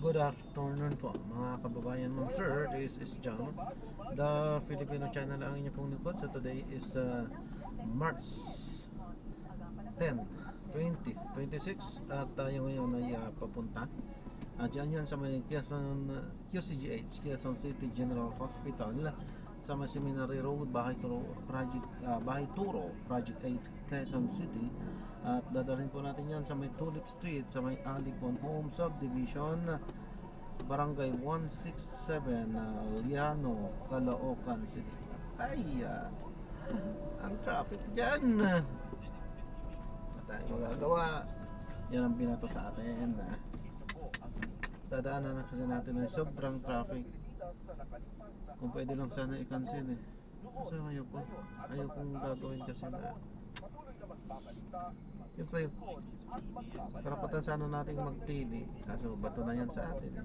Good afternoon po mga kababayan mo. Sir, this is John, the Filipino channel ang inyo pong lingkod. So today is March 10, 2026 at tayo ngayon ay papunta dyan yan sa may Quezon, QCGH, Quezon City General Hospital sa may Seminary Road, Bahay Turo, Project 8, Quezon City. At dadalhin po natin yan sa may Tulip Street, sa may Alicon Home Subdivision, Barangay 167, Liano, Caloocan City. Ay, ang traffic dyan. Wala tayong magagawa. Yan ang binato sa atin. Dadaanan na kasi natin ay sobrang traffic. Kung pwede lang sana i-cancel eh. Kasi ayaw kong gagawin kasi na siyempre karapatan sana nating magpili, kaso bato na yan sa atin eh.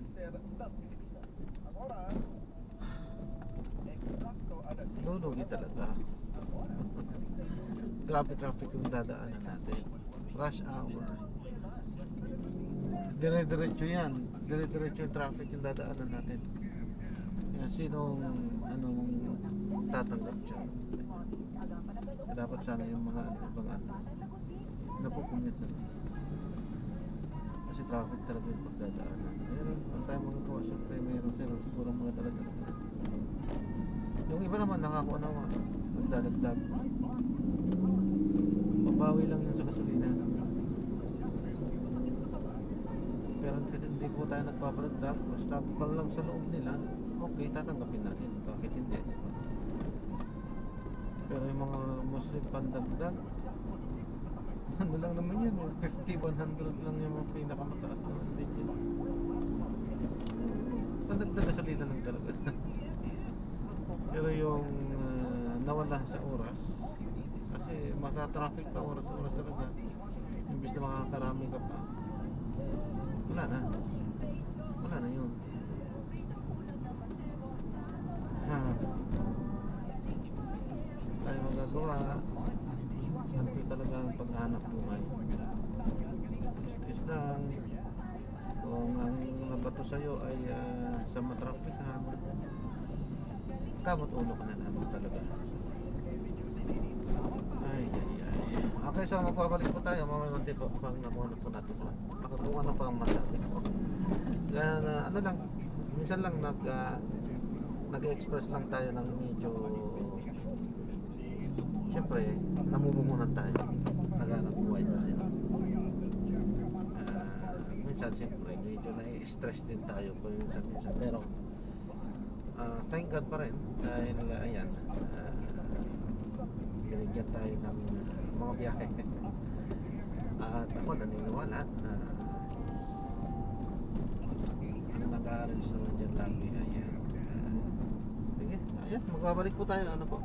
Lulugi talaga. Grabe traffic yung dadaanan natin. Rush hour. Dire-diretso yan. Dire-diretso yung traffic yung dadaanan natin. Kaya sinong tatanggap dyan? Dapat sana yung mga ibang napukumit na lang. Kasi traffic talaga yung pagdadaanan. Meron tayong mga gawa. Siyempre meron siguro mga talaga. Yung iba naman nakakunawa, nagdadagdag. Mabawi lang yun sa gasolina. Pero hindi po tayo nagpapadagdag. Basta bang lang sa loob nila, okay, tatanggapin natin. Bakit hindi? Pero yung mga Muslim pandagdag, ano lang naman yan, 50, 100 lang yung mga pinakamataas naman din yun. Pandagdag gasolina lang talaga. Pero yung nawala sa oras, kasi matatraffic ka oras-oras talaga, imbis na makakarami ka pa, wala na yun. Tayo magagawa, ano talaga ang paghahanap buhay. Is lang kung ang nabato sa'yo ay sa matraffic kamot ulo ka na naman talaga. Ay. Okay, so magpapalik po tayo mamaya konti po pag nakunot po natin sa kung ano pa ang masabi ko. Ano lang, minsan lang nag-express lang tayo ng medyo, siyempre namumumunan tayo, naghanap buhay tayo. Minsan siyempre medyo na-stress din tayo po minsan, pero thank God pa rin dahil ayan, binigyan tayo ng mga biyahe. At ako naniniwala na nag-arrange naman dyan lagi. Ayan, sige, ayan, magbabalik po tayo. Ano po?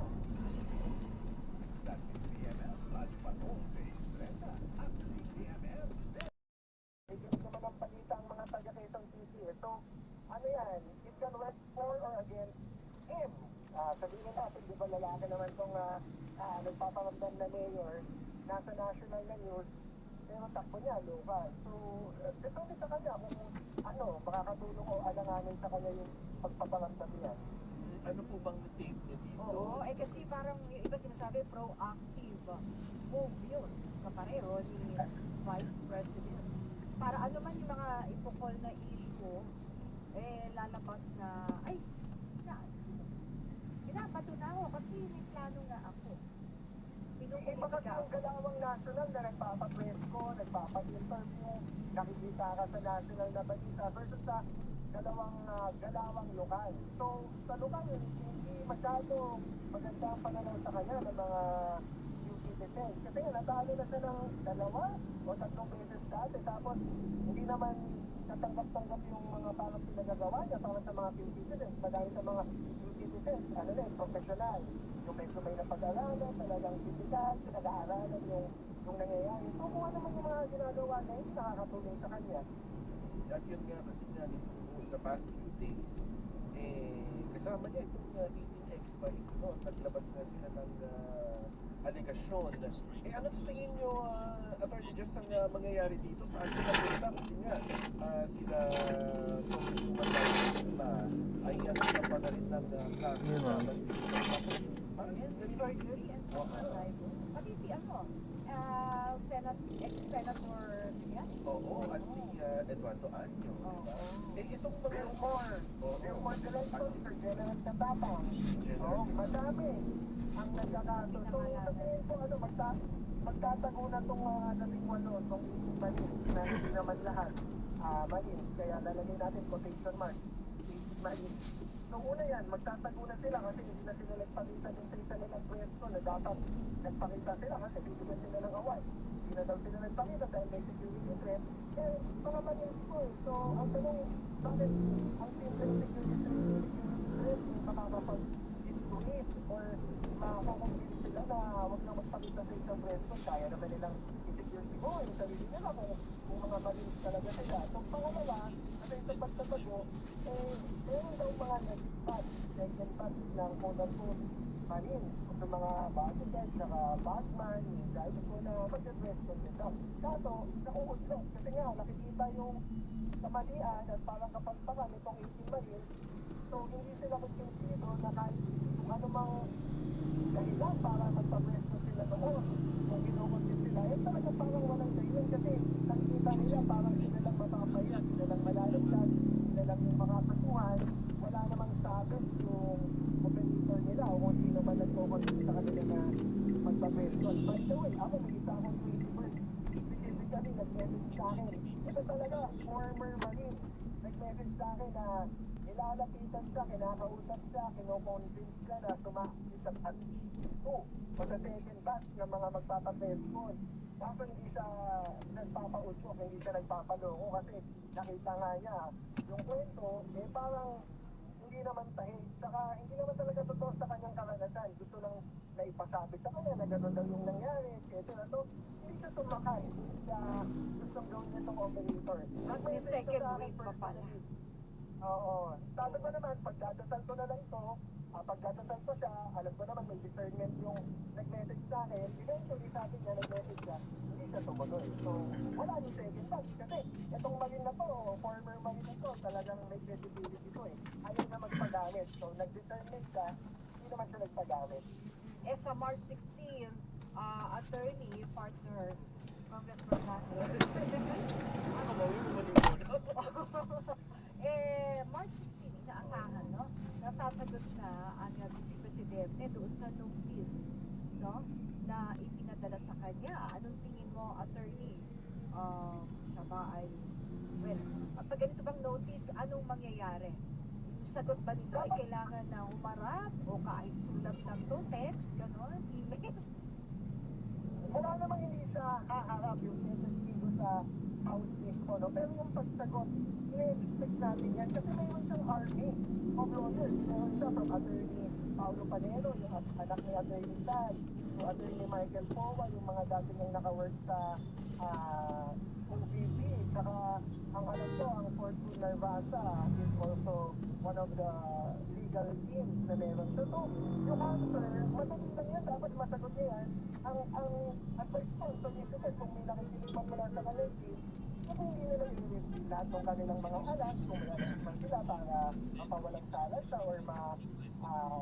Ano yan? It can work for or against him. Sabihin natin, di ba lalaki naman itong nagpaparamdam na mayor, nasa national na news, pero takbo niya, local. So, depende sa kanya kung makakatulong o alanganin sa kanya yung pagpaparamdam niya. Ano po bang take niya dito? Oo, kasi parang yung iba sinasabi proactive move yun kapareho ni Vice President. Para ano man yung mga ipokol na issue, lalabas na, pinapato na ako kasi may plano nga ako. Baka ang galawang national na nagpapapresko, nagpapag-interview, nakikita ka sa national na balita versus sa galawang lokal. So, sa lokal, hindi masyado maganda ang pananaw sa kanya ng mga citizens. Kasi natalo na siya ng 2 o 3 beses dati. Tapos, hindi naman natanggap-tanggap yung mga parang pinagagawa niya para sa mga citizens. Madami sa mga citizens, professional. Yung may napag-aralan, talagang physical, pinag-aaralan yung nangyayari. So, kung ano man yung mga ginagawa na hindi nakakatulong sa kanya. At yun nga kasi nga dito sa past few days, kasama niya itong leading ex-vice, no? Naglabas na sila ng aligasyon. Ano sa tingin nyo, Attorney Just, ang mangyayari dito? Saan sila punta? Kasi nga, sila nakakita pa na rin ng kaso Yun, na ma'am. parang Yes, very perjury and criminal libel. Pati si ex-senator, yan? Oo, at si Eduardo Anyo, di ba? Oo. Itong mga... Yung more election, Sir General Katapang. Oo, madami ang nagkakaso. So, sabihin ko, magtatago na itong dating walo, itong mali, na hindi naman lahat mali. Kaya lalagay natin quotation mark, mali. So, una yan, magtatago na sila kasi hindi na sila nagpakita din sa isa nilang pwesto na dapat nagpakita sila kasi bibigyan sila ng award. Hindi na daw sila nagpakita dahil may security threat. Eh, mga mali ko eh. So, ang tanong, bakit ang simple security threat yung makakapag-intuit or makakonvince sila na huwag na magpakita sa isang pwesto. Kaya naman nilang i-security mo yung sarili nila kung mga mali talaga sila. So, pangalawa, kasi sa pagtatago, meron daw mga second batch ng quote-unquote manin. Kung mga bodyguard, saka bagman, yung dahil ko na mag-address ko nila. Kaso, nauudlot. Kasi nga, nakikita yung kamalian at parang kapagpakan itong 18 manin. So, hindi sila magkinsido na kahit kung anumang dahilan para magpa-presto sila doon. Kung kinukunsin sila, talaga parang walang dahilan kasi nakikita nila parang sila lang mapapaya, sila lang malalagdag, sila lang yung makakasuhan, wala namang sabit yung operator nila o kung sino man nagkukunsin sa kanila na magpa-presto. By the way, ako may isa akong 21st, specifically nag-message sa akin. Ito talaga, former Marine, nag-message sa akin na nilalapitan siya, kinakausap siya, kinoconvince siya na sumakit sa at 2 o sa second batch ng mga magpapapesmon. Kaso hindi siya nagpapautsok, hindi siya nagpapaloko kasi nakita nga niya yung kwento, parang hindi naman tahi. Saka hindi naman talaga totoo sa kanyang karanasan. Gusto lang na ipasabi sa kanya na gano'n daw yung nangyari, etc. So, hindi siya tumakay sa gustong gawin nitong operator. May second wave pa pala. Oo. Sabi ko naman, pagdadasal ko na lang ito, pagdadasal ko siya, alam ko naman may discernment yung nag-message sa akin. Eventually, sabi niya, nag-message siya, hindi siya tumuloy. So, wala yung second batch. Kasi, itong marine na to, former marine na to, talagang may credibility to eh. Ayaw na magpagamit. So, nag-discernment siya, hindi naman siya nagpagamit. Sa March 16, attorney, partner, Congressman natin. Ano ba yun? Malimunan. March 16, inaasahan, no? Nasasagot na ang Vice Presidente doon sa notice, no? Na ipinadala sa kanya. Anong tingin mo, attorney? Siya ba ay, well, pag ganito bang notice, anong mangyayari? Yung sagot ba nito ay kailangan na humarap o kahit sulat lang to, text, gano'n, email? Wala namang hindi siya haharap yung testigo sa House mismo, no? Pero yung pagsagot, i-expect natin yan kasi mayroon siyang army of lawyers. Meron siya from attorney Paulo Panelo, yung anak ni attorney Tad, yung attorney Michael Powa, yung mga dati niyang nakawork sa OVP, saka ang alam ko, ang Fortune Narvasa is also one of the legal teams na meron. So, yung answer, madali lang yan, dapat masagot niya yan. Ang advice ko, solicitor, kung may nakikinig man mula sa kanila, kung hindi nila i-review lahat ng kanilang mga alam, kung may alam man sila para mapawalang sala siya or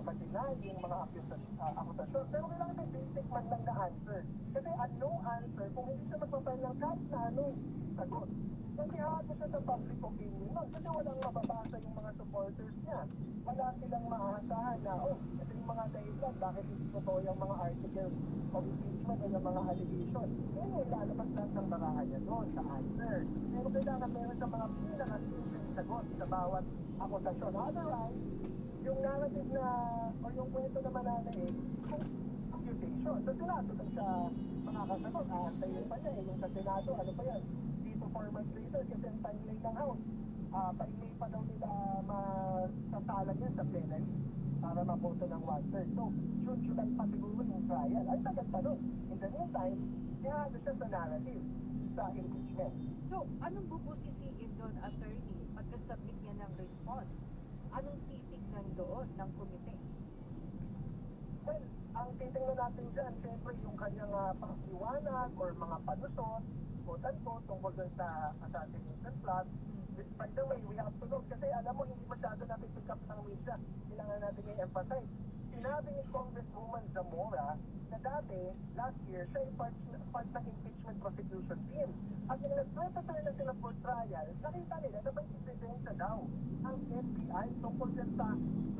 ma-deny yung mga akusasyon. Pero kailangan may basic man lang na answer. Kasi a no answer, kung hindi siya magpapahal ng kahit na anong sagot, kasi hato siya sa public opinion nun. Kasi walang mababasa yung mga supporters niya. Wala silang maasahan na, ito yung mga dahilan, bakit hindi totoo yung mga articles of impeachment o yung mga allegation. Yun yung lalabas lahat ng barahan niya doon sa answer. Pero kailangan meron sa mga pinaka-simple sagot sa bawat akusasyon. Otherwise, yung narrative na, o yung kwento na mananaig, accusation. Sa Senado lang siya makakasagot. Aantayin pa niya yung sa Senado, ano pa yan? 3 to 4 months later, kasi ang timeline ng House. Paimay pa daw nila masasalan yan sa plenary para maboto ng 1/3. So, June pa siguro yung trial. Ay, tagal pa nun. In the meantime, kaya siya sa narrative sa impeachment. So, anong bubusisiin doon, attorney, pagka-submit niya ng response? Anong titignan doon ng komite? Well, ang titingnan natin dyan, siyempre yung kanyang pagsiwanag or mga palusot, quote-unquote, tungkol dun sa assassination plot. Which, by the way, we have to note, kasi alam mo, hindi masyado natin pick up ng media. Kailangan natin i-emphasize. Sinabi ni Congresswoman Zamora na dati, last year, siya ay part ng impeachment prosecution team. At nung nag-prepare na sila for trial, nakita nila na may ebidensya daw ang FBI tungkol din sa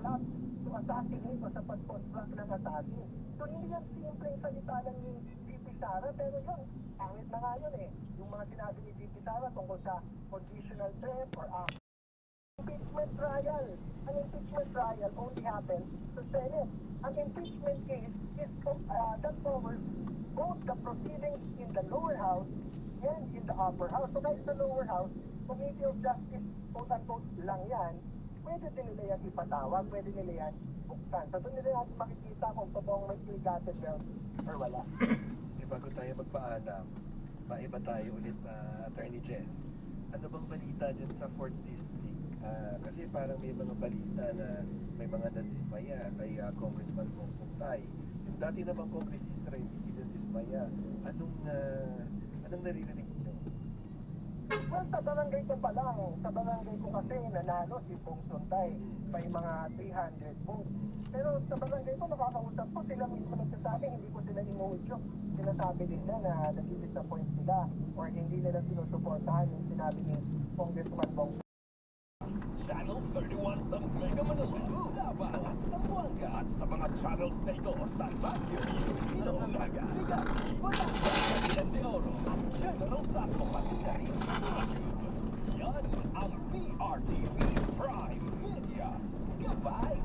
plot to assassinate o sa pag-construct ng assassin. So hindi yan simpleng salita lang ni VP Sara, pero yun, pangit na nga yun eh. Yung mga sinabi ni VP Sara tungkol sa conditional threat or impeachment trial. An impeachment trial only happens sa Senate. An impeachment case is that covers both the proceedings in the lower house and in the upper house. So kahit sa lower house, Committee of Justice, quote-unquote, lang yan, pwede din nila yan ipatawag, pwede nila yan buksan. So doon nila natin makikita kung totoong may illegated wealth or wala. Bago tayo magpaalam, maiba tayo ulit Attorney Jen. Ano bang balita dyan sa 4th District? Kasi parang may mga balita na may mga nadismaya kay Congressman Bongbong Tay. Yung dati namang congressista rin, hindi nadismaya. Anong naririnig niyo? Well, sa barangay ko pa lang, sa barangay ko kasi nanalo si Bong Suntay may mga 300 votes. Pero sa barangay ko, nakakausap ko, sila mismo nagsasabi, hindi ko sila inuudyok. Sinasabi nila na nag-disappoint sila or hindi nila sinusuportahan yung sinabi ni Congressman Bong. Channel 31 ng Mega Manila. Laban sa Buanga at sa mga channels na ito sa Baguio, Iloilo, Legazpi, Batangas, Cagayan de Oro at General Santos pati na rin sa Baguio. Yan ang PRTV Prime Media. Goodbye!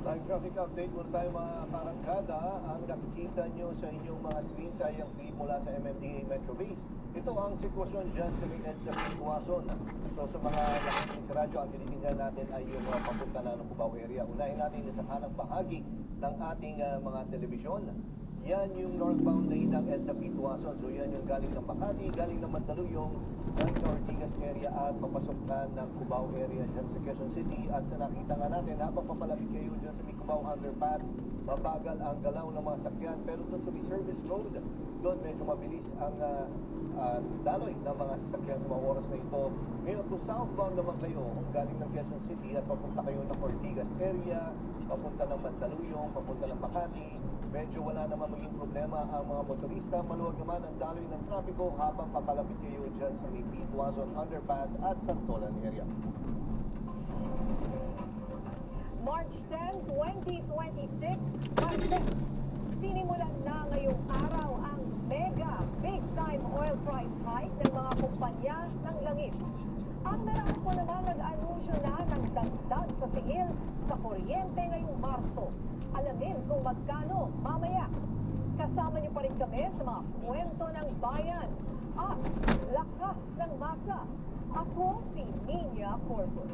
Live traffic update muna tayo mga karangkada. Ang nakikita nyo sa inyong mga screens ay ang feed mula sa MMDA Metro Base. Ito ang sitwasyon dyan sa may EDSA Pituason. So sa mga nakikinig sa radyo, ang tinitingnan natin ay yung papunta na ng Cubao area. Unahin natin sa kanang bahagi ng ating mga telebisyon. Yan yung northbound lane ng EDSA Pituason. So yan yung galing ng Makati, galing ng Mandaluyong, galing ng Ortigas area at papasok na ng Cubao area dyan sa Quezon City. At sa nakita nga natin, habang papalapit kayo dyan sa may Cubao Underpass, mabagal ang galaw ng mga sakyan. Pero doon sa may service road, doon medyo mabilis ang daloy ng mga sasakyan sa mga oras na ito. Ngayon, kung southbound naman kayo, kung galing ng Quezon City at papunta kayo ng Ortigas area, papunta ng Mandaluyong, papunta ng Makati, medyo wala naman maging problema ang mga motorista. Maluwag naman ang daloy ng trapiko habang papalapit kayo dyan sa may Pituason Underpass at Santolan area. March 10, 2026, Martes. Sinimulan na ngayong araw ang mega big-time oil price hike ng mga kumpanya ng langis. Ang Meralco naman nag-anunsyo na ng dagdag sa tingil sa kuryente ngayong Marso. Alamin kung magkano mamaya. Kasama niyo pa rin kami sa mga kwento ng bayan at lakas ng masa. Ako si Nina Corpus.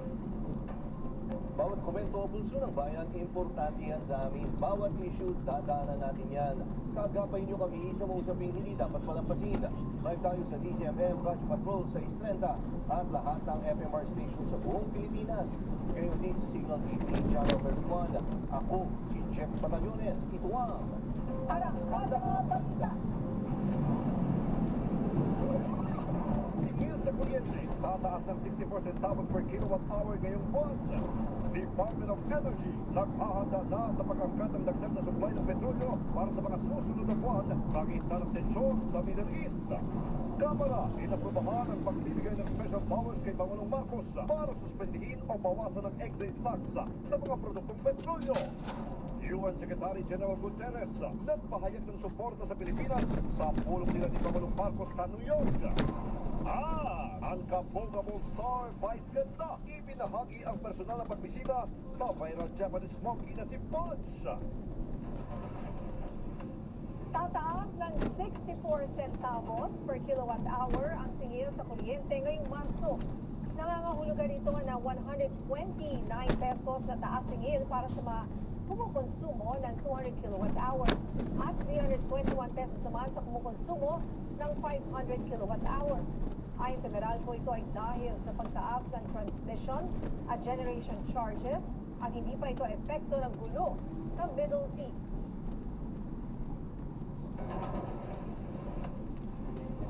Bawat komento o pulso ng bayan, importante yan sa amin. Bawat issue, dadaanan natin yan. Kagapay nyo kami sa mga usaping hindi dapat palampasin. Live tayo sa DCFM, Rush Patrol sa Istrenta at lahat ng FMR station sa buong Pilipinas. Ngayon din sa Signal TV, Channel 31. Ako, si Jeff Batallones. Ito ang Arangkada Balita. Tingil sa kuryente, tataas ng 60% centavos per kilowatt hour ngayong buwan. Department of Energy, naghahanda na sa pag-angkat ng dagdag na supply ng petrolyo para sa mga susunod na buwan nakita ng tensyon sa Middle East. Kamara, inaprubahan ang pagbibigay ng special powers kay Pangulong Marcos para suspendihin o bawasan ng excise tax sa mga produktong petrolyo. UN Secretary General Guterres nagpahayag ng suporta sa Pilipinas sa pulong nila ni Pangulong Marcos sa New York. Ang kabogable star vice ganda, ibinahagi ang personal na pagbisita sa viral Japanese monkey na si Punch. Tataas ng 64 centavos per kilowatt hour ang singil sa kuryente ngayong Marso. Nangangahulugan ito na 129 pesos na taas singil para sa mga kumukonsumo ng 200 kilowatt hour at 321 pesos naman sa kumukonsumo ng 500 kilowatt hour. Ayon sa Meralco, ito ay dahil sa pagtaas ng transmission at generation charges at hindi pa ito epekto ng gulo sa Middle East.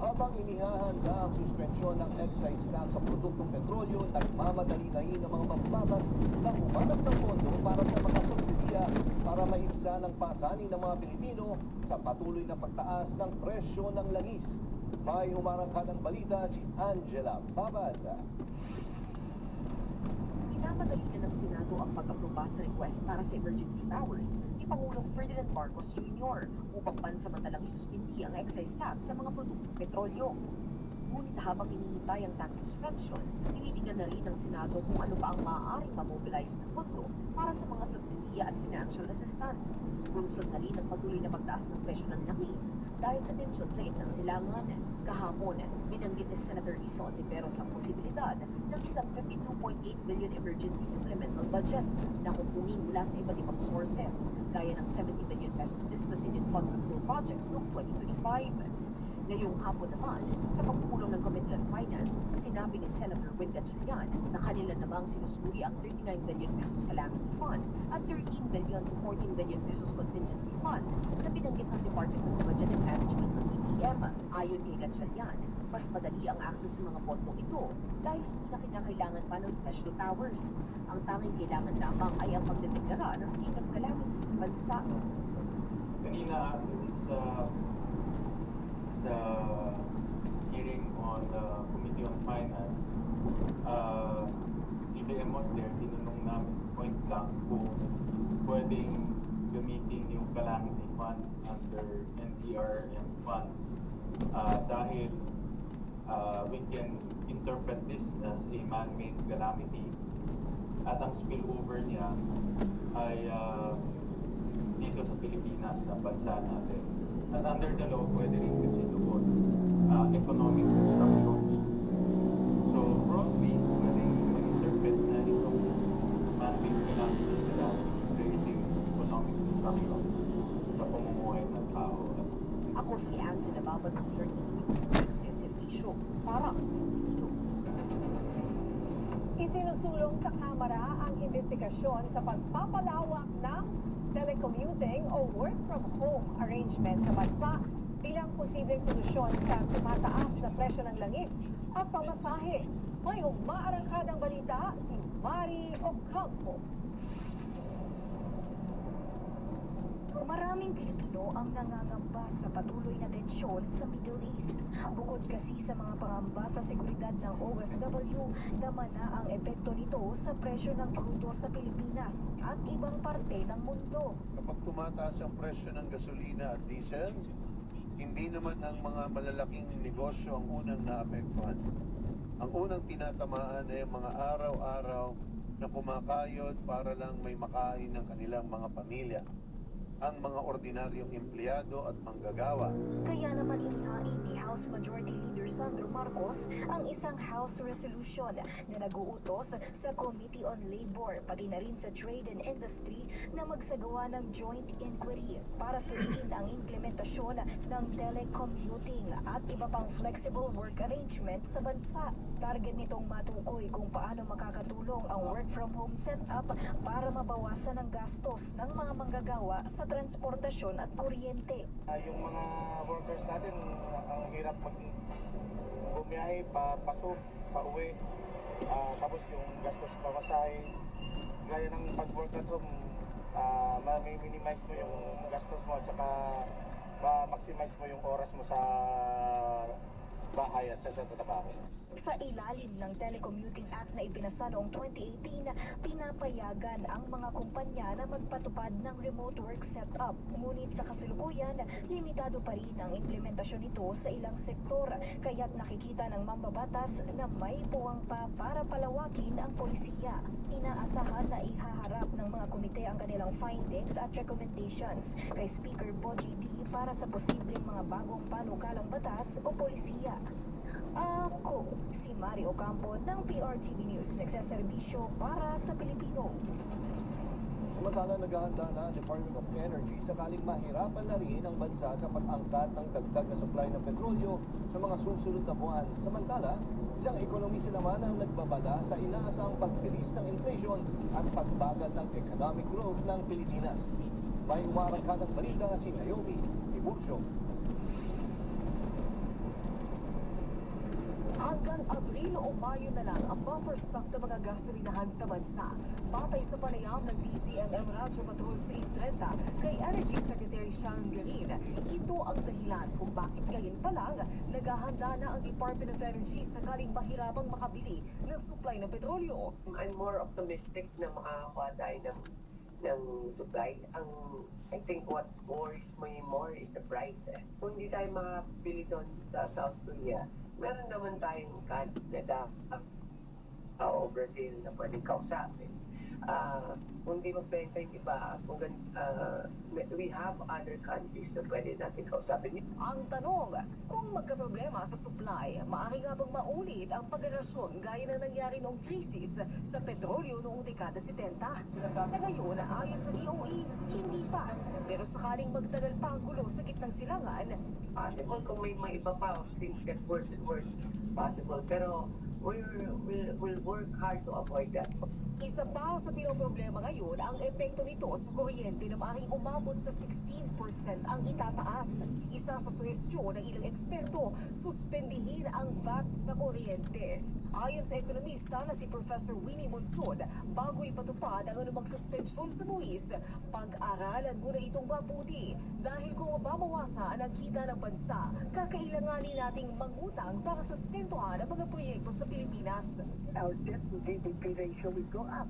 Habang inihahanda ang suspensyon ng excise tax sa produktong petrolyo, nagmamadali na rin ang mga mambatas na humanap ng pondo para sa mga subsidiya para maibsan ang pasanin ng mga Pilipino sa patuloy na pagtaas ng presyo ng langis. May humarangkadang balita si Angela Babad. Minamadali na ng Senado ang pag-aproba sa request para sa emergency powers ni Pangulong Ferdinand Marcos Jr. upang pansamantalang isuspindi ang excise tax sa mga produktong petrolyo. Ngunit habang hinihintay ang tax suspension, tinitigan na rin ng Senado kung ano pa ang maaaring mamobilize ng pondo para sa mga subsidiya at financial assistance. Bunsod na rin ang patuloy na pagtaas ng presyo ng langis dahil sa tensyon sa isang silangan. Kahapon, binanggit ni Senator Risa Ontiveros ang posibilidad ng isang 52.8 billion emergency supplemental budget na kukunin mula sa iba't ibang sources, gaya ng 70 billion pesos discontinued fund control projects noong 2025. Ngayong hapon naman, sa pagpulong ng Committee on Finance, sinabi ni Senator Win Gatchalian na kanila namang sinusuri ang 39 billion pesos calamity fund at 13 billion to 14 billion pesos contingency fund na binanggit ng Department of Budget and Management ng DBM. Ayon kay Gatchalian, mas madali ang access sa mga pondong ito dahil hindi na kinakailangan pa ng special powers. Ang tanging kailangan lamang ay ang pagdedeklara ng state of calamity sa bansa. Kanina, sa hearing on the Committee on Finance, DBM was there, tinanong namin point blank kung pwedeng gamitin yung calamity fund under NDRM fund dahil we can interpret this as a man-made calamity at ang spillover niya ay dito sa Pilipinas, sa bansa natin. At under the law, pwede rin kasi doon economic constructions. So, broadly, pwedeng mag-interpret na itong man-made calamity nila creating economic construction sa pamumuhay ng tao. Ako si Angela Babad ng 30 Servicio para sa Pilipino. Isinusulong sa Kamara ang investigasyon sa pagpapalawak ng telecommuting o work from home arrangement sa bansa bilang posibleng solusyon sa tumataas na presyo ng langis at pamasahe. May umaarangkadang balita si Mari Ocampo. Maraming Pilipino ang nangangamba sa patuloy na tensyon sa Middle East. Bukod kasi sa mga pangamba sa seguridad ng OFW, naman na ang epekto nito sa presyo ng krudo sa Pilipinas at ibang parte ng mundo. Kapag tumataas ang presyo ng gasolina at diesel, hindi naman ang mga malalaking negosyo ang unang naapektuhan. Ang unang tinatamaan ay ang mga araw-araw na kumakayod para lang may makain ng kanilang mga pamilya. Ang mga ordinaryong empleyado at manggagawa. Kaya naman inain ni House Majority Leader Sandro Marcos ang isang House Resolution na nag-uutos sa Committee on Labor pati na rin sa Trade and Industry na magsagawa ng joint inquiry para suriin ang implementasyon ng telecommuting at iba pang flexible work arrangement sa bansa. Target nitong matukoy kung paano makakatulong ang work from home setup para mabawasan ang gastos ng mga manggagawa sa transportasyon at kuryente. Yung mga workers natin, ang hirap bumiyahe, pasok, pauwi, tapos yung gastos pamasahe. Gaya ng pag-work at home, ma-minimize mo yung gastos mo at saka ma-maximize mo yung oras mo sa bahay at sa trabaho. Sa ilalim ng Telecommuting Act na ipinasa noong 2018, pinapayagan ang mga kumpanya na magpatupad ng remote work setup. Ngunit sa kasalukuyan, limitado pa rin ang implementasyon nito sa ilang sektor. Kaya't nakikita ng mambabatas na may puwang pa para palawakin ang polisiya. Inaasahan na ihaharap ng mga komite ang kanilang findings at recommendations kay Speaker Boji D. para sa posibleng mga bagong panukalang batas o polisiya. Ako, si Mario Ocampo ng PRTV News, nagsaserbisyo para sa Pilipino. Samantala, naghahanda na ang Department of Energy sakaling mahirapan na rin ang bansa sa pag-angkat ng dagdag na supply ng petrolyo sa mga susunod na buwan. Samantala, isang ekonomista naman ang nagbabala sa inaasang pagbilis ng inflation at pagbagal ng economic growth ng Pilipinas. May umarangkadang balita si Naomi Tiburcio. Hanggang Abril o Mayo na lang ang buffer stock ng mga gasolinahan sa bansa. Batay sa panayam ng DZMM Radyo Patrol 630 kay Energy Secretary Sharon Garin, ito ang dahilan kung bakit ngayon pa lang naghahanda na ang Department of Energy sakaling mahirapang makabili ng supply ng petrolyo. I'm more optimistic na makakuha tayo ng supply. I think what worries me more is the price. Kung hindi tayo makabili doon sa South Korea, meron naman tayong Canada o Brazil na pwedeng kausapin. Kung di magbenta yung iba, we have other countries na pwede natin kausapin. Ang tanong, kung magkaproblema sa supply, maaari nga bang maulit ang pagrelasyon gaya ng nangyari noong krisis sa petrolyo noong dekada 70? Sa ngayon, ayon sa DOE, hindi pa. Pero sakaling magtagal pa ang gulo sa gitnang silangan, Possible kung may mga iba pa, things get worse and worse, possible. Pero we'll work hard to avoid that. isa pa sa pinoproblema ngayon ang epekto nito sa kuryente na maaaring umabot sa 16% ang itataas. Isa sa suhestyon ng ilang eksperto, suspendihin ang VAT sa kuryente. Ayon sa ekonomista na si Professor Winnie Monson, bago ipatupad ang anumang suspensyon sa buwis, pag-aralan muna itong mabuti. Dahil kung mababawasan ang kita ng bansa, kakailanganin nating mangutang para sustentuhan ang mga proyekto sa Pilipinas. Our debt to GDP ratio will go up.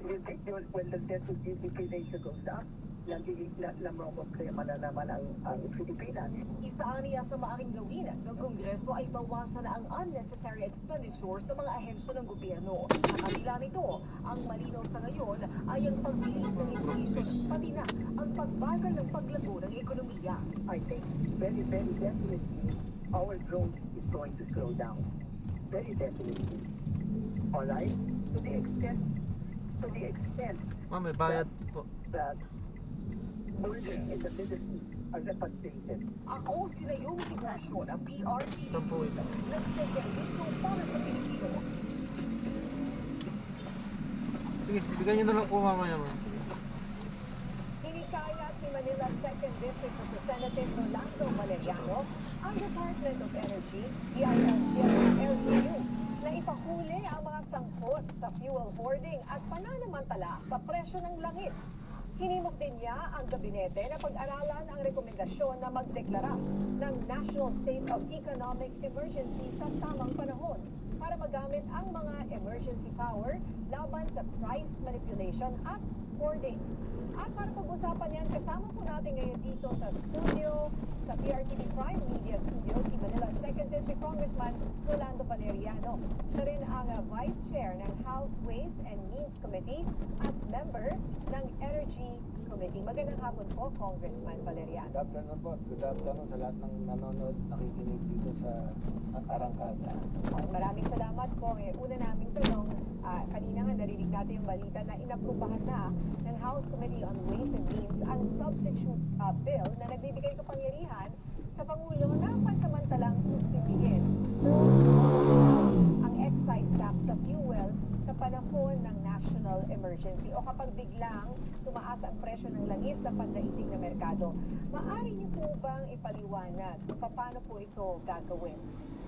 You think when the debt to GDP ratio goes up, lamang problema na naman ang Pilipinas. Isa niya sa maaring gawin ng Kongreso ay bawasan ang unnecessary expenditure sa mga ahensya ng gobyerno. Sa kabila nito, ang malinaw sa ngayon ay ang pagbilis ng inflation, pati na ang pagbagal ng paglago ng ekonomiya. I think very, very definitely our growth is going to slow down. Very definitely. All right? To the extent Ma'am, may bayad po. that working in the Philippines are repatriated. Ako si Naomi Tiburcio ng PRT. Sampu ito. Nagseservisyo para sa Pilipino. Sige, bigyan nyo na lang po mamaya, ma'am. Hinikaya si Manila 2nd District Representative Rolando Valeriano ang Department of Energy, DILG, na ipahuli ang mga sangkot sa fuel hoarding at pananamantala sa presyo ng langis. Hinimok din niya ang gabinete na pag-aralan ang rekomendasyon na magdeklara ng National State of Economic Emergency sa tamang panahon para magamit ang mga emergency power laban sa price manipulation at hoarding. At para pag-usapan yan, kasama po natin ngayon dito sa studio, sa PRTV Prime Media Studio, si Manila 2nd District Congressman Rolando Valeriano. Siya rin ang Vice Chair ng House Ways and Means Committee at member ng Energy Committee. Magandang hapon po, Congressman Valeriano. Good afternoon po. Good afternoon sa lahat ng nanonood, nakikinig dito sa Arangkada. Maraming salamat po. Una naming tanong, kanina nga narinig natin yung balita na inaprubahan na ng House Committee on Ways and Means ang substitute bill na nagbibigay kapangyarihan sa Pangulo na pansamantalang suspindihin ang excise tax sa fuel sa panahon ng national emergency o kapag biglang tumaas ang presyo ng langis sa pandaigdig na merkado. Maaari niyo po bang ipaliwanag kung paano po ito gagawin?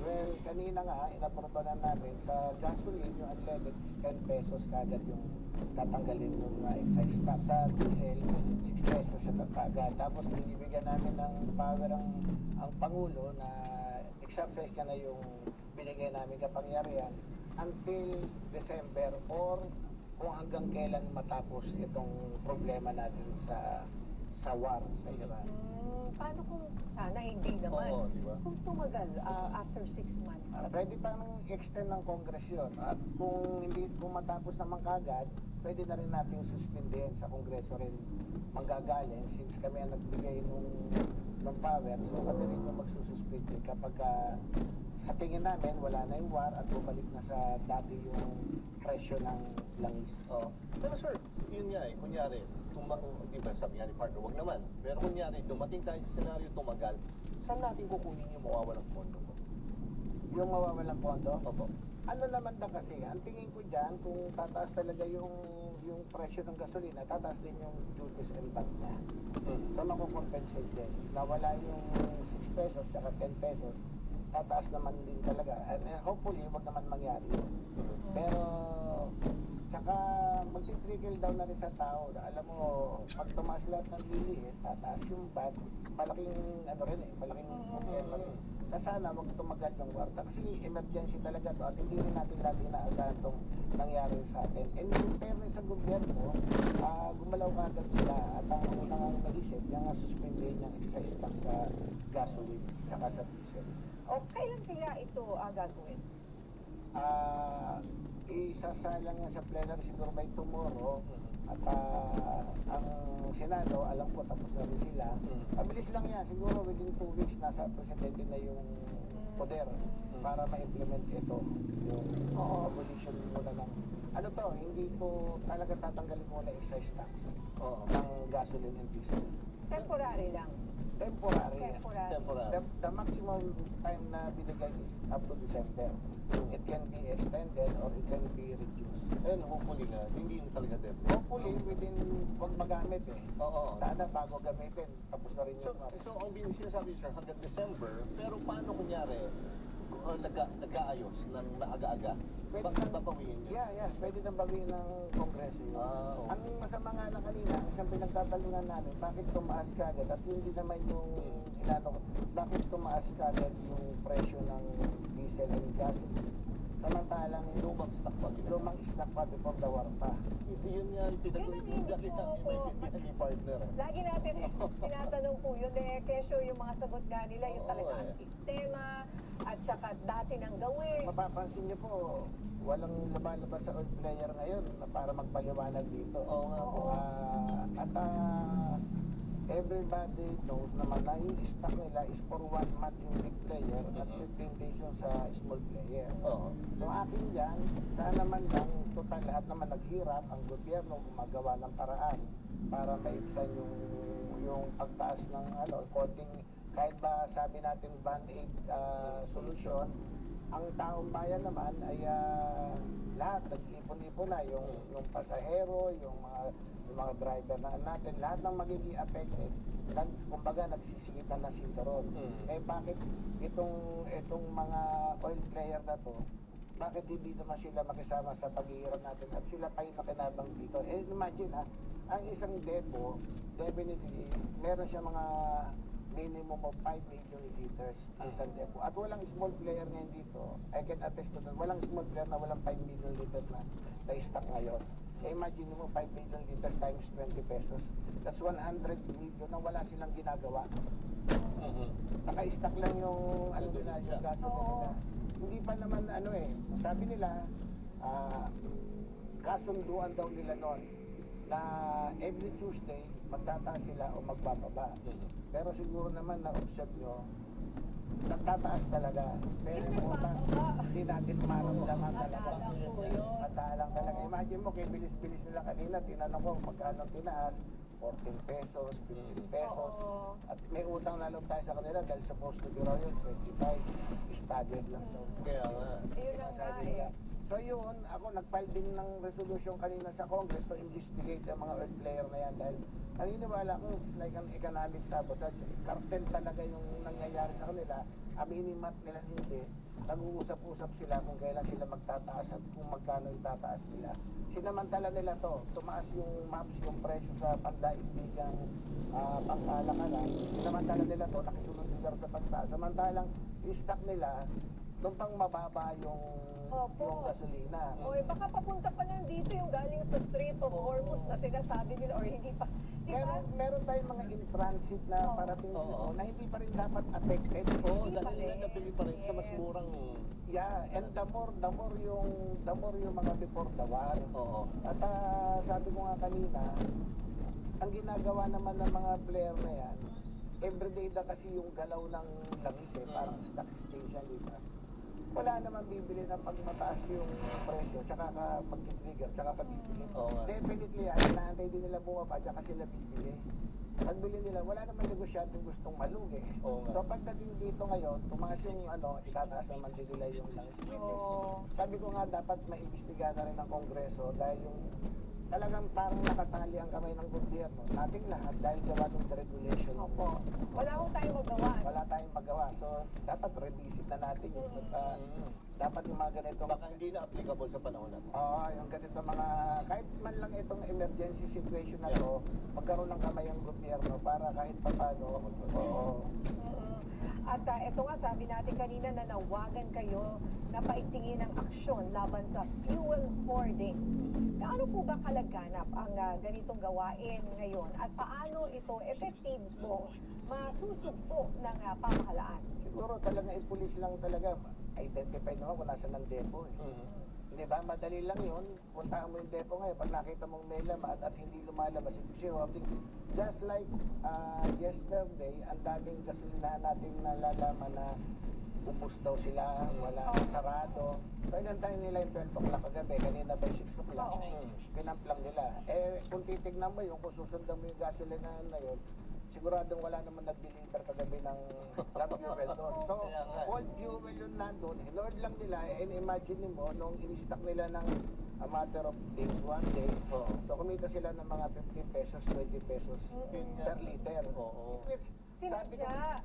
Well, kanina nga, inaproba na namin sa gasoline, yung unleaded, 10 pesos kagad yung tatanggalin yung excise tax. Sa diesel, 6 pesos siya kagad. Tapos binibigyan namin ng power ang Pangulo na exercise niya na yung binigay namin kapangyarihan until December or kung hanggang kailan matapos itong problema natin sa war sa Iran. Paano kung sana hindi naman? Oo, di ba? Kung tumagal after 6 months? Pwede pang extend ng Congress yun. At kung matapos naman kagad, pwede na rin natin suspindihin sa Kongreso rin manggagaling since kami ang nagbigay ng power. So kami rin yung magsususpindi kapag sa tingin namin wala na yung war at bumalik na sa dati yung presyo ng langis. Oh. Pero sir, yun nga eh, kunyari, di ba sabi nga ni partner, wag naman. Pero kunyari, dumating tayo sa senaryo tumagal, saan natin kukunin yung mawawalang pondo mo? Yung mawawalang pondo? Opo. Ano naman ba kasi, ang tingin ko dyan, kung tataas talaga yung presyo ng gasolina, tataas din yung duties and VAT niya. So makukompensate din. Nawala yung 6 pesos saka 10 pesos, tataas naman din talaga. And hopefully, wag naman mangyari yun. Pero, saka magti-trickle down na rin sa tao. Alam mo, pag tumaas lahat ng bilihin, tataas yung VAT, malaking malaking problema rin. Sana wag tumagal yung war. Kasi emergency talaga to at hindi rin natin lagi inaasahan itong nangyari sa atin. And in fairness sa gobyerno, gumalaw agad sila at ang unang naisip, yung suspendin yung excise tax sa gasoline saka sa diesel. O kailan kaya ito gagawin? Isasalang yan sa plenary siguro by tomorrow. At ang Senado, alam ko tapos na rin sila. Mabilis lang yan, siguro within 2 weeks nasa presidente na yung poder para ma-implement ito. Yung abolition muna ng ano to, hindi to talaga tatanggalin muna excise tax ng gasoline and diesel. Temporary lang. Temporary. Temporary. The maximum time na binigay is up to December. It can be extended or it can be reduced. And hopefully nga, hindi na talaga definite. Hopefully, within, wag magamit eh. Oo. Sana bago gamitin, tapos na rin yung So ang sinasabi sir, hanggang December, pero paano kunyari, nag-aayos ng maaga-aga? Bakit babawiin yun? Yeah. Pwede nang bawiin ng Kongreso yun. Ang masama nga lang kanina, isang pinagtatalungan namin, bakit tumaas kagad? At hindi naman yung bakit tumaas kagad yung presyo ng diesel and gasoline? Samantalang lumang stock pa before the war pa. Yun nga yung pinag-uwigan kita ni partner. Lagi natin tinatanong po yun, kesyo yung mga sagot nga nila, yung talaga ang sistema, at saka dati nang gawin. Mapapansin niyo po, walang lumalabas sa oil player ngayon na para magpaliwanag dito. Oo nga po. Everybody knows naman na yung stock nila is for 1 month yung big player at 15 days yung sa small player. So akin dyan, saan naman lang, total lahat naman naghirap, ang gobyerno gumagawa ng paraan para maibsan yung pagtaas ng konting, kahit ba sabi natin band-aid solution, ang taong bayan naman ay lahat nag-ipon-ipon na yung pasahero, yung mga driver na natin, lahat ng magiging affected, kumbaga nagsisigitan na sinturon. Bakit itong mga oil player na to, bakit hindi naman sila makisama sa paghihirap natin at sila pa yung nakinabang dito? Imagine ang isang depo, definitely, meron siya mga minimum of 5 million liters ang isang depo. At walang small player ngayon dito. I can attest to that. Walang small player na walang 5 million liters na stock ngayon. Imagine mo 5 million liters times 20 pesos. That's 100 million na wala silang ginagawa. Naka-stock lang yung nila, yung gasoline nila. Hindi pa naman sabi nila, kasunduan daw nila noon na every Tuesday magtataas sila o magbababa. Pero siguro naman na-observe nyo, nagtataas talaga. Pero hindi natin maramdaman talaga. Matalang talaga. Imagine mo, kay bilis-bilis nila kanina, tinanong ko magkano tinaas, 14 pesos, 15 pesos. At may utang na loob tayo sa kanila dahil supposed to be raw yun, 25, staggered lang daw. Kaya nga. Yun ang nga So yun, ako nag-file din ng resolution kanina sa Congress to investigate ang mga oil player na yan dahil naniniwala ko like an economic sabotage. Cartel talaga yung nangyayari sa kanila. Aminin mat nila hindi. Nag-uusap-usap sila kung kailan sila magtataas at kung magkano yung tataas nila. Sinamantala nila to, tumaas yung maps, yung presyo sa pandaigdigang pangkalakalan. Sinamantala nila to, nakisunod sila sa pagtaas. Samantalang yung stock nila, doon pang mababa yung gasolina. Baka papunta pa lang dito yung galing sa Strait of Hormuz na sinasabi nila or hindi pa. Meron tayong mga in-transit na parating dito na hindi pa rin dapat affected. Dahil nila nabili pa rin sa mas murang Yeah, and the more yung mga before the war. Oo. At sabi ko nga kanina, ang ginagawa naman ng mga player na yan, everyday na kasi yung galaw ng langis parang stock station, di ba? Wala naman bibili na pag mataas yung presyo, tsaka ka mag-trigger, tsaka ka bibili. Oo nga. Definitely, inaantay din nila bumaba, tsaka sila bibili. Pagbili nila, wala naman negosyante gustong malugi. Oo nga. So pagdating dito ngayon, tumaas yung itataas naman din nila yung langis. Sabi ko nga, dapat maimbestiga na rin ng Kongreso dahil yung talagang parang nakatali ang kamay ng gobyerno. Nating lahat dahil gawa ng regulation. Opo. Wala akong tayong magawa. Wala tayong magawa. So, dapat revisit na natin yun. Dapat yung mga ganito. Baka hindi na applicable sa panahon na to. Oo, yung ganito mga, kahit man lang itong emergency situation na to, magkaroon ng kamay ang gobyerno para kahit papano. Oo. At ito nga, sabi natin kanina na nawagan kayo na paigtingin ng aksyon laban sa fuel hoarding. Gaano po ba kalaganap ang ganitong gawain ngayon at paano ito epektibo masusugpo ng pamahalaan? Siguro talaga ipulis lang talaga. Identify naman kung nasa ng depo. Hindi ba? Madali lang yun. Puntahan mo yung depo ngayon. Pag nakita mong may laman at hindi lumalabas, just like yesterday, ang daming gasolinahan natin nalalaman na ubus daw sila, wala sarado. So, ilan tayo nila yung 12 o'clock kagabi, kanina ba 6 o'clock? Pinamplang nila. Kung titignan mo yung, kung susundan mo yung gasolinahan na yun, siguradong wala naman nag-deliver kagabi ng fuel doon. So, all fuel yun nandun, hinord lang nila, and imagine mo, nung in-stock nila ng a matter of days, 1 day, so kumita sila ng mga 15 pesos, 20 pesos per liter. Sabi ko, sinadya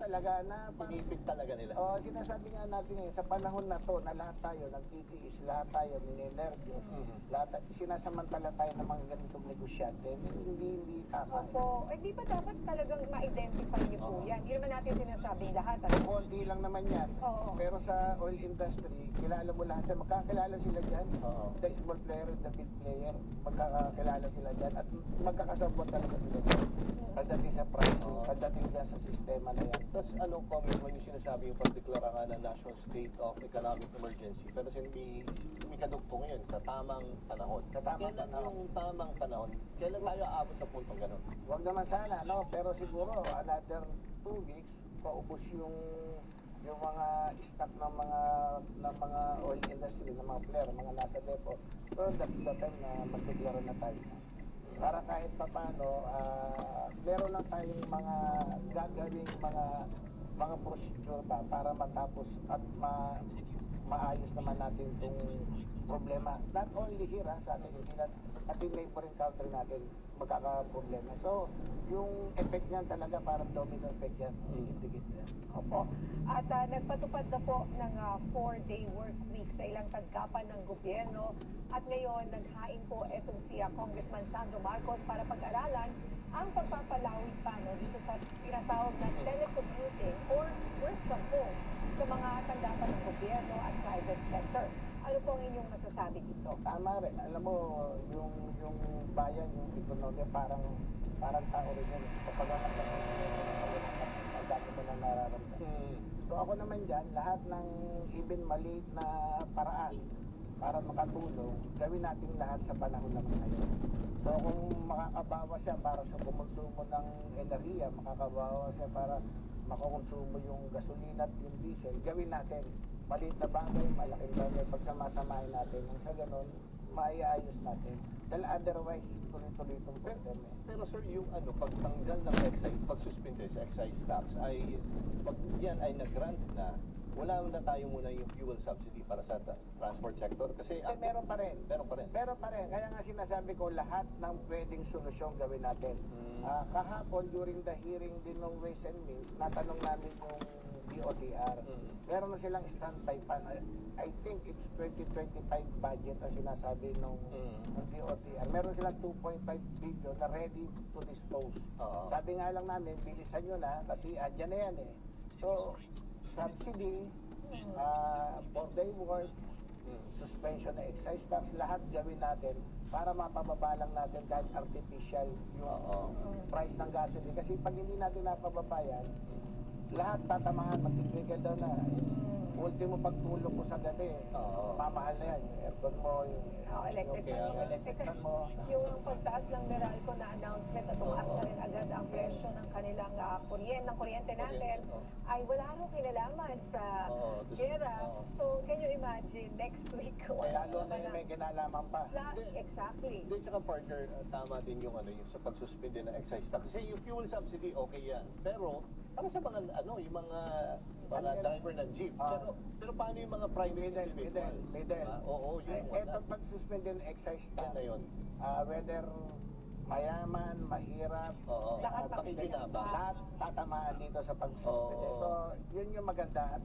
talaga na Pinipig talaga nila. sinasabi nga natin ngayon, sa panahon na to, na lahat tayo nagtitiis, lahat tayo ninenervyos, lahat sinasamantala tayo ng mga ganitong negosyante, hindi tama. Opo, di ba dapat talagang ma-identify niyo po yan? Hindi naman natin sinasabing lahat. Konti lang naman yan. Pero sa oil industry, kilala mo lahat yan. Magkakilala sila dyan. The small player and the big player, magkakilala sila dyan. At magkakasabot talaga sila dyan. Pagdating sa pricing, pagdating dyan sa sistema na yan. Tapos anong comment mo yung sinasabi yung pagdeklara nga ng National State of Economic Emergency? Pero may kadugtong yun sa tamang panahon. Kailan yung tamang panahon? Kailan tayo aabot sa puntong gano'n? Huwag naman sana, no? Pero siguro, another 2 weeks, paubos yung mga stock ng mga oil industry, ng mga player, mga nasa depo. So that's the time na magdeklara na tayo. Para kahit pa paano, meron lang tayong mga gagawing mga procedure ba para matapos at maayos naman natin itong problema. Not only here sa ating sila, ating neighboring country natin magkakaproblema. So, yung effect niyan talaga parang domino effect yan. Dikit-dikit yan. Opo. At nagpatupad na po ng 4-day work week sa ilang tanggapan ng gobyerno. At ngayon, naghain po itong si Congressman Sandro Marcos para pag-aralan ang pagpapalawig pa dito sa tinatawag na telecommuting or work from home sa mga tanggapan ng gobyerno at private sector. Ano po ang inyong masasabi dito? Tama rin. Alam mo, yung bayan, yung ekonomiya, parang tao rin yun. Kapag ang dami mo nang nararamdaman. So ako naman dyan, lahat ng even maliit na paraan para makatulong, gawin natin lahat sa panahon naman ngayon. So kung makakabawa siya para sa kumonsumo ng enerhiya, makakabawa siya para makakonsumo yung gasolina at yung diesel, gawin natin. Maliit na bagay, malaking bagay, pagsamasamahin natin. Nang sa ganun, maiayos natin. Dahil otherwise, tuloy-tuloy itong problem. Pero sir, yung pagtanggal ng excise, pagsuspende sa excise tax, ay, pag yan ay nag-grant na, wala na tayo muna yung fuel subsidy para sa transport sector. Kasi meron pa rin. Meron pa rin. Kaya nga sinasabi ko, lahat ng pwedeng solusyon gawin natin. Kahapon, during the hearing din ng Ways and Means, natanong namin yung DOTR. Meron na silang standby fund. I think it's 2025 budget ang sinasabi ng DOTR. Meron silang 2.5 billion na ready to dispose. Sabi nga lang namin, bilisan nyo na kasi andyan na yan eh. So, subsidy, 4-day work, suspension na excise tax, lahat gawin natin para mapababa lang natin kahit artificial yung price ng gasoline. Kasi pag hindi natin napababa yan, lahat tatamahan, mag-trigger daw na. ultimo pagtulog mo sa gabi, mamahal na yan. Yung aircon mo, yung Electric electric mo. Yung pagtaas ng Meralco na announcement na tumaas na rin agad ang presyo ng kanilang kuryente natin ay wala raw kinalaman sa gera. So, can you imagine, next week, Lalo na yung may kinalaman pa. Exactly. Hindi, tsaka partner, tama din yung yung sa pagsuspende ng excise tax. Kasi yung fuel subsidy, okay yan. Pero, para sa mga, yung mga driver ng jeep. Pero paano yung mga private individual? Oo, yun. Etong pag-suspend ng excise tax Yan na yun. Whether mayaman, mahirap, Lahat pakikinabang. lahat tatamaan dito sa pag-suspend. So, yun yung maganda. At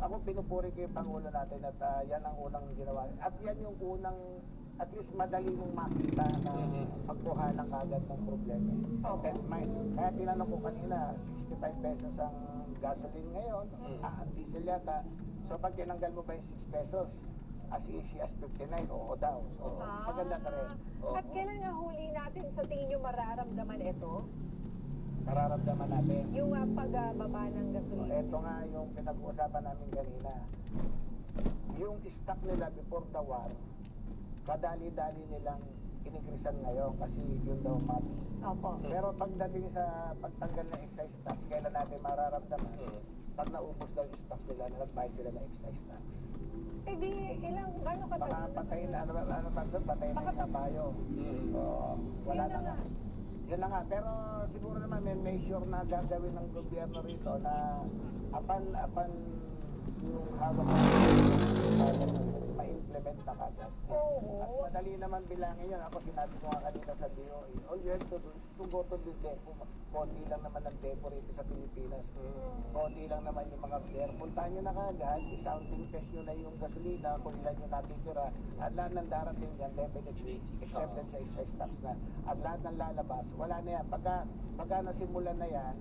ako pinupuri ko yung Pangulo natin at yan ang unang ginawa. At yan yung unang, at least madali mong makita na pagkuha ng agad ng problema. Kaya tinanong ko kanina, 65 pesos ang gasoline ngayon, ang diesel yata. So pag tinanggal mo ba yung 6 pesos, as easy as 59, oo daw. So maganda na rin. At kailan nga huli natin sa tingin nyo mararamdaman ito? Mararamdaman natin. Yung pagbaba ng gasolina. Ito nga yung pinag-uusapan namin kanina. Yung stock nila before the war, kadali-dali nilang inikrisan ngayon kasi yun daw mati. Opo. Pero pagdating sa pagtanggal ng excise tax, kailan natin mararamdaman? Pag naubos daw yung stock nila, nagbayad sila ng excise tax. Eh di, gano'ng Baka katagal? patayin na, patayin na yung kabayo. Wala na nga. Yun na nga, pero siguro naman may measure na gagawin ng gobyerno rito na apan yung hawak ma-implement na kagad. At madali naman bilangin yun. Ako sinabi ko nga kanina sa DOE, all you have to do is to go to the depo. Konti lang naman ang depo rito sa Pilipinas. Konti lang naman yung mga fare. Puntahan nyo na kagad, i-sounding test nyo na yung gasolina, kung ilan yung natitira, at lahat ng darating dyan, definitely, accepted sa excise tax na. At lahat ng lalabas, wala na yan. Pagka nasimulan na yan,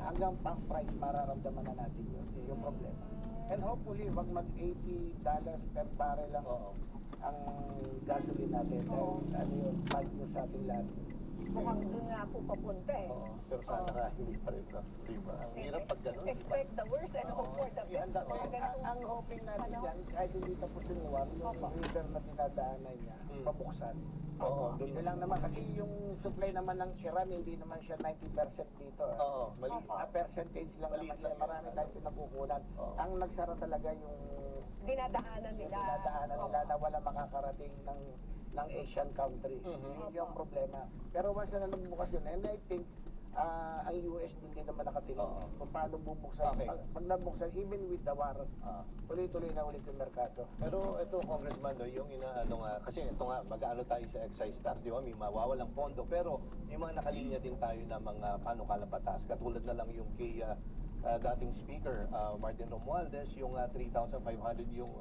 hanggang pang price mararamdaman na natin yun, yung problema. And hopefully, wag mag-$80 per barrel lang ang gasoline natin. Dahil yun, mahal nyo sa ating lahat. Mukhang doon nga po papunta eh. Pero sana nga hindi pa rin. Diba? Ang hirap pag gano'n. Expect the worst and hope for the best. Ang hoping natin dyan, kahit hindi tapos yung war, yung river na dinadaanan niya, pabuksan. Doon lang naman, kasi yung supply naman ng Iran, hindi naman siya 90% dito. Mali. Percentage lang naman siya, marami tayong pinakukunan. Ang nagsara talaga yung dinadaanan nila na wala makakarating ng Asian country. Yun yung problema. Pero once na nagbukas yun, and I think ang US din naman nakatingin kung paano bubuksan. Pag nabuksan, even with the war, tuloy-tuloy na ulit yung merkado. Pero ito, Congressman, yung inaano nga, kasi ito nga, mag-ano tayo sa excise tax, di ba? May mawawalang pondo, pero may mga nakalinya din tayo na mga panukalang batas. Katulad na lang yung kay dating Speaker, Martin Romualdez, yung 3,500 yung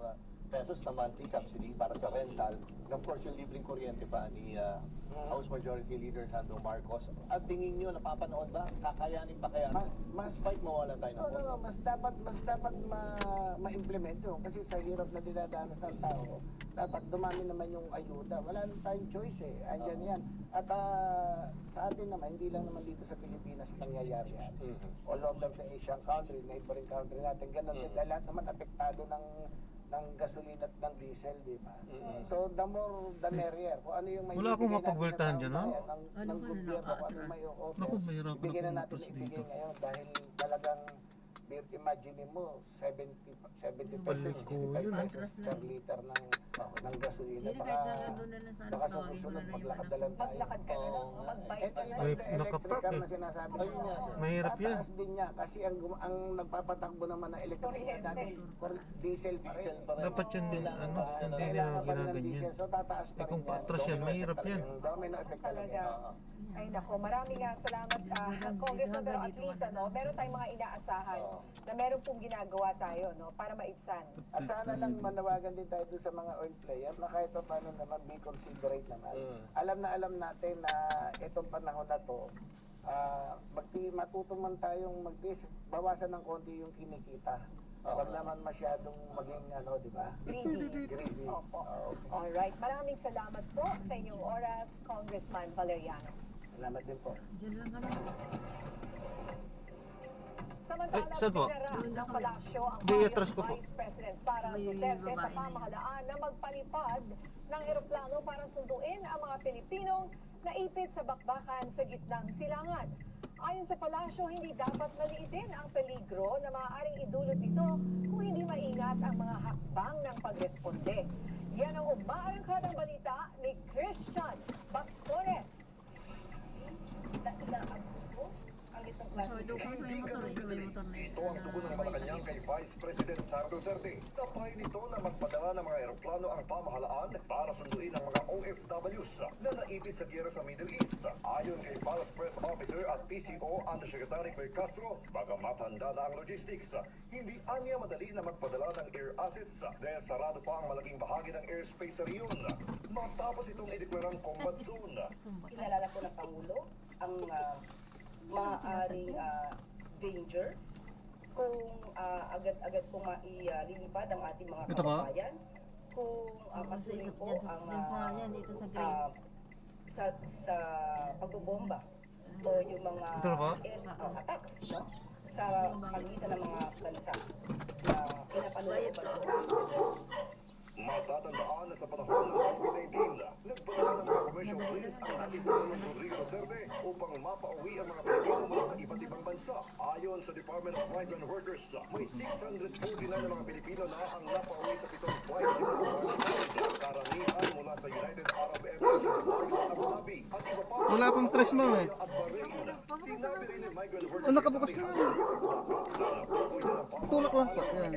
pesos na monthly subsidy para sa rental. And of course, yung libreng kuryente pa ni House Majority Leader Sandro Marcos. At tingin nyo, napapanood ba? Kakayanin pa kaya? Mas fight mawalan tayo ng pondo. Mas dapat ma-implement yun. Kasi sa hirap na dinadanas ng tao, dapat dumami naman yung ayuda. Wala nang tayong choice eh. Andyan yan. At sa atin naman, hindi lang naman dito sa Pilipinas nangyayari yan. All over the Asian country, neighboring country natin. Ganun din. Dahil lahat naman apektado ng gasolina at ng diesel, di ba? So, the more, the merrier. Kung ano yung may wala akong mapagwaltahan dyan, ha? Ng gobyerno, kung ano may offer. Naku, mahirap na Ibigay na natin pumuntas ibigay dito. ngayon dahil talagang imagine mo 70 Balik ko yun, per liter ng gasolina. Sino kahit nandun na lang sana Baka tawagin mo susunod na lang yung maglakad-dalan tayo. Maglakad ka na lang, mag-bike ka na. May nakapark Electric car eh. na sinasabi Ayun nga, sir. Mahirap yan. Tataas din niya kasi ang nagpapatakbo naman na electric car dati diesel pa rin. Dapat yun, hindi nila ginaganyan. So tataas pa rin Kung yan. patras yan, mahirap yan. Domino effect talaga. Ay nako, maraming salamat Congressman, pero at least meron tayong mga inaasahan na meron pong ginagawa tayo para maibsan. At sana lang manawagan din tayo doon sa mga oil player na kahit paano naman be considerate naman. Alam natin na itong panahon na to, matuto man tayong bawasan ng konti yung kinikita. Huwag naman masyadong maging di ba? Greedy. Opo. Alright, maraming salamat po sa inyong oras, Congressman Valeriano. Salamat din po. Diyan lang kami. Samantala, saan po? pinara ng palasyo ang Di, payong atras ko po. Vice President Sara Duterte sa pamahalaan na magpalipad ng eroplano para sunduin ang mga Pilipinong naipit sa bakbakan sa gitnang silangan. Ayon sa palasyo, hindi dapat maliitin ang peligro na maaaring idulot ito kung hindi maingat ang mga hakbang ng pagresponde. Yan ang umaarangkadang balita ni Christian Bascones. Ito ang tugon ng Malacanang kay Vice President Sara Duterte. Tapay nito na magpadala ng mga eroplano ang pamahalaan para sunduin ang mga OFWs na naipit sa giyera sa Middle East. Ayon kay Palace Press Officer at PCO Undersecretary Claire Castro, bagamat handa na ang logistics, hindi anya madali na magpadala ng air assets dahil sarado pa ang malaking bahagi ng airspace sa riyon. Matapos itong ideklarang combat zone. Kinalala po ng Pangulo ang maaaring danger kung agad-agad po maililipad ang ating mga Ito ba? kababayan. Kung patuloy po ang sa pagbobomba o yung mga Ito na ba? air attacks, no? Sa pagitan ng mga bansa na pinapalooban. Matatandaan na sa panahon ng COVID-19, nagpadala ng mga commercial planes ang ating Pangulong Rodrigo Duterte upang mapauwi ang mga Pilipino mula sa iba't ibang bansa. Ayon sa Department of Migrant Workers, may 649 na mga Pilipino na ang napauwi sa 7 flights dito sa March. Karamihan mula sa United Arab Emirates, Abu Dhabi, at iba pa. Wala pang tres, ma'am, eh. At Bahrain. Sinabi rin ng migrant workers Oh, nakabukas na yan. Tulak lang po. Yan.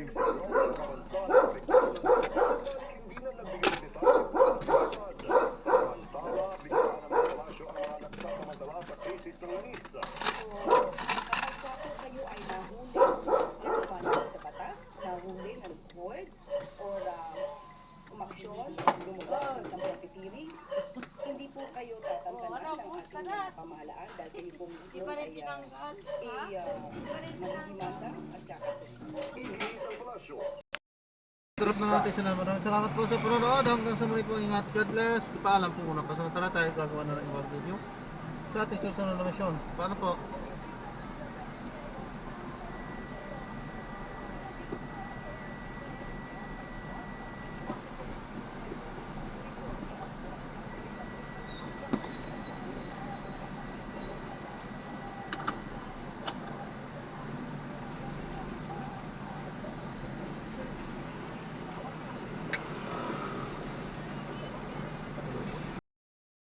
Hindi na nagbigay ng detalye para sa kapatid. Samantala, bigyan ng mga palasyo ang mga nagsasamantala sa krisis ng langis. Kapag po kayo ay nahuli sa batas, nahuli na nag-board, or umaksyon, lumabas ng mga pipili, hindi po kayo tatanggalan ng ating pamahalaan dahil kayo po ito ay magdimanda at saka Ihit ang palasyo. Drop na natin sila. Maraming salamat po sa panonood. Hanggang sa muli po, ingat. God bless. Paalam po muna. Pasamantala tayo gagawa na ng ibang video sa ating susunod na misyon. Paano po?